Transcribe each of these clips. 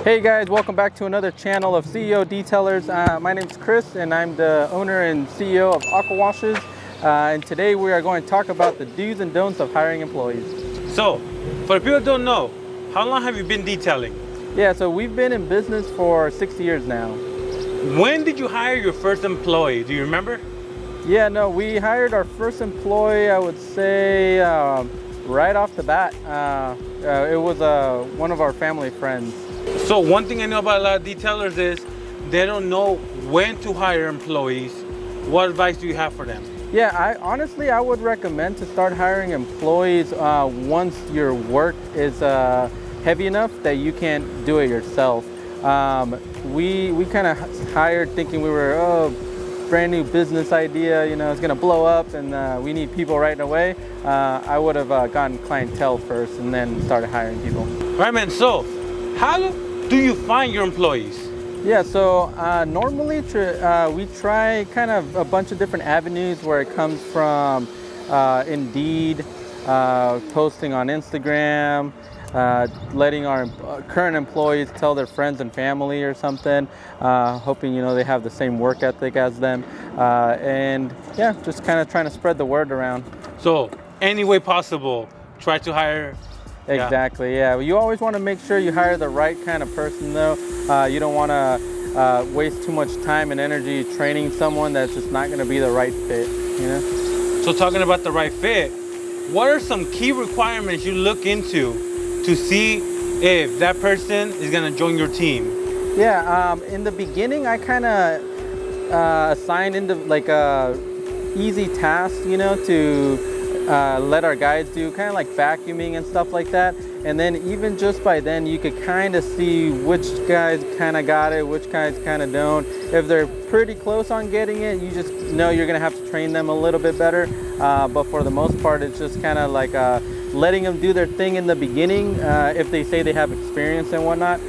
Hey guys, welcome back to another channel of CEO Detailers. My name is Chris and I'm the owner and CEO of Aqua Washes. And today we are going to talk about the do's and don'ts of hiring employees. So, for the people who don't know, how long have you been detailing? Yeah, so we've been in business for 6 years now. When did you hire your first employee? Do you remember? Yeah, no, we hired our first employee, I would say, right off the bat. It was one of our family friends. So one thing I know about a lot of detailers is they don't know when to hire employees. What advice do you have for them? Yeah, I would recommend to start hiring employees once your work is heavy enough that you can't do it yourself. We kind of hired thinking we were, brand new business idea, you know, it's gonna blow up and we need people right away. I would have gotten clientele first and then started hiring people. All right, man, so how do you find your employees? Yeah, so normally we try kind of a bunch of different avenues where it comes from Indeed, posting on Instagram, letting our current employees tell their friends and family or something, hoping, you know, they have the same work ethic as them, and yeah, just kind of trying to spread the word around. So any way possible, try to hire. Exactly, yeah. You always want to make sure you hire the right kind of person though. You don't want to waste too much time and energy training someone that's just not going to be the right fit, you know? So talking about the right fit, what are some key requirements you look into to see if that person is going to join your team? Yeah, in the beginning, I kind of assigned into like a easy task, you know, to let our guys do, kind of like vacuuming and stuff like that. And then even just by then, you could kind of see which guys kind of got it, which guys kind of don't. If they're pretty close on getting it, you just know you're going to have to train them a little bit better. But for the most part, it's just kind of like letting them do their thing in the beginning, if they say they have experience and whatnot.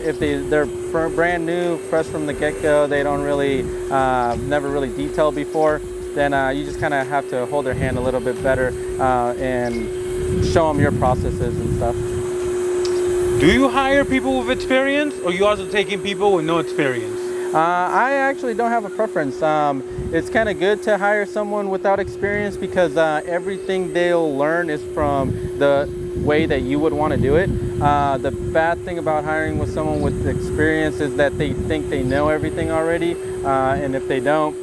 If they're brand new, fresh from the get-go, they don't really, never really detailed before, then you just kind of have to hold their hand a little bit better and show them your processes and stuff. Do you hire people with experience, or you also taking people with no experience? I actually don't have a preference. It's kind of good to hire someone without experience because everything they'll learn is from the way that you would want to do it. The bad thing about hiring with someone with experience is that they think they know everything already, and if they don't,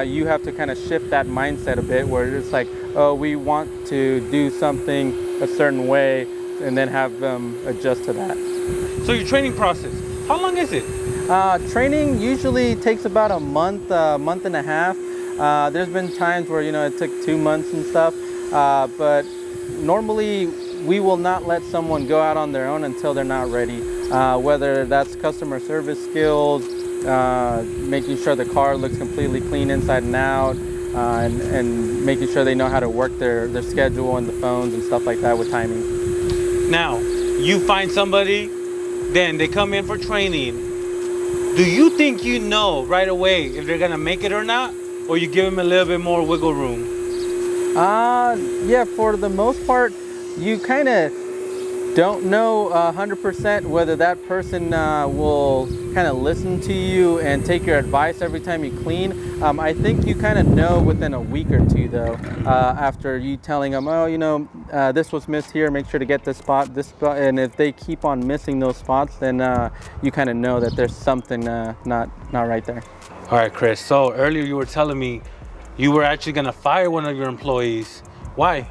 you have to kind of shift that mindset a bit where it's like, oh, we want to do something a certain way and then have them adjust to that. So your training process, how long is it? Training usually takes about a month and a half. There's been times where, you know, it took 2 months and stuff, but normally we will not let someone go out on their own until they're not ready, whether that's customer service skills, making sure the car looks completely clean inside and out, and making sure they know how to work their schedule and the phones and stuff like that with timing. Now, you find somebody, then they come in for training. Do you think you know right away if they're gonna make it or not? Or you give them a little bit more wiggle room? Yeah, for the most part, you kind of don't know 100% whether that person will kind of listen to you and take your advice every time you clean. I think you kind of know within a week or two though, after you telling them, oh, you know, this was missed here, make sure to get this spot, and if they keep on missing those spots, then you kind of know that there's something not right there. All right, Chris, so earlier you were telling me you were actually gonna fire one of your employees. Why?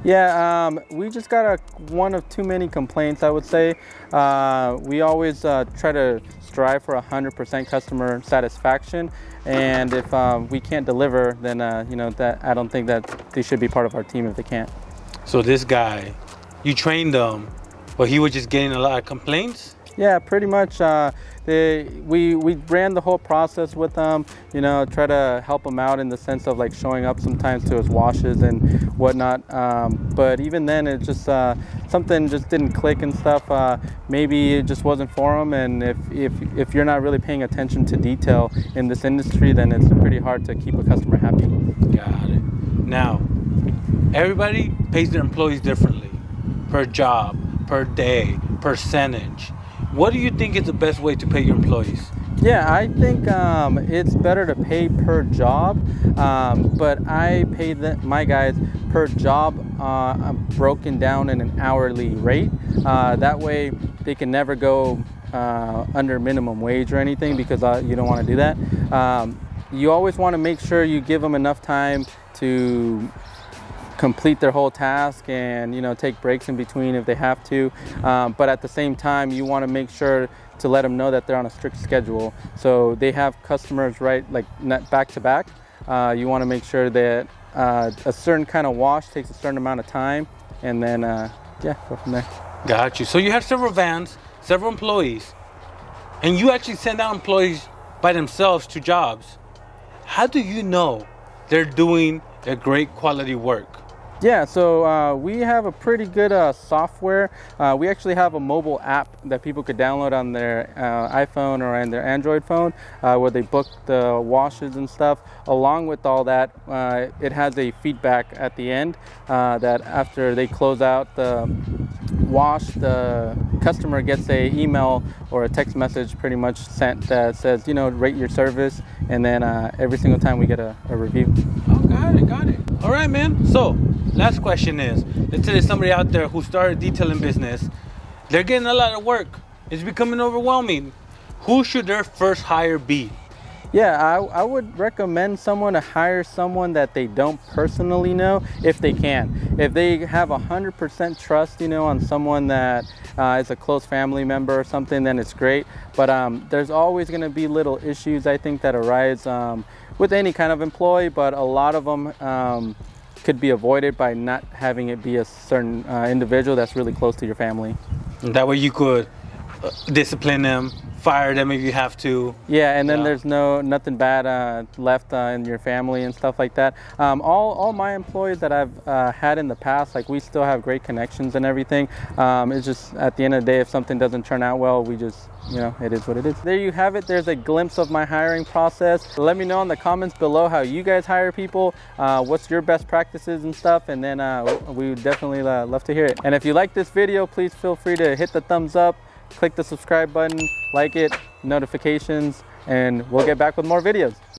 Yeah, we just got one of too many complaints, I would say. We always try to strive for 100% customer satisfaction, and if we can't deliver, then you know, that I don't think that they should be part of our team if they can't. So this guy, you trained him, but he was just getting a lot of complaints? Yeah, pretty much. We ran the whole process with them, you know, try to help him out in the sense of like showing up sometimes to his washes and whatnot. But even then, it just something just didn't click and stuff. Maybe it just wasn't for him. And if you're not really paying attention to detail in this industry, then it's pretty hard to keep a customer happy. Got it. Now, everybody pays their employees differently, per job, per day, percentage. what do you think is the best way to pay your employees? Yeah, I think it's better to pay per job, but I pay my guys per job broken down in an hourly rate. That way they can never go under minimum wage or anything, because you don't want to do that. You always want to make sure you give them enough time to complete their whole task, and take breaks in between if they have to, but at the same time you want to make sure to let them know that they're on a strict schedule, so they have customers not back to back. You want to make sure that a certain kind of wash takes a certain amount of time, and then yeah, go from there. Got you. So you have several vans, several employees, and you actually send out employees by themselves to jobs. How do you know they're doing a great quality work? Yeah, so we have a pretty good software. We actually have a mobile app that people could download on their iPhone or on their Android phone, where they book the washes and stuff. Along with all that, it has a feedback at the end that after they close out the wash, the customer gets a email or a text message pretty much sent that says, rate your service, and then every single time we get a review. Oh, got it. All right, man. So last question is, let's say there's somebody out there who started a detailing business. They're getting a lot of work. It's becoming overwhelming. Who should their first hire be? Yeah, I would recommend someone to hire someone that they don't personally know, if they can. If they have 100% trust, on someone that is a close family member or something, then it's great. But there's always going to be little issues, I think, that arise with any kind of employee, but a lot of them could be avoided by not having it be a certain individual that's really close to your family. And that way you could discipline them, fire them if you have to. Yeah, and then there's nothing bad left in your family and stuff like that. All my employees that I've had in the past, we still have great connections and everything. It's just at the end of the day, if something doesn't turn out well, we just, it is what it is. There you have it. There's a glimpse of my hiring process. Let me know in the comments below how you guys hire people, what's your best practices and stuff, and then we would definitely love to hear it. And if you like this video, please feel free to hit the thumbs up, click the subscribe button, like it, notifications, and we'll get back with more videos.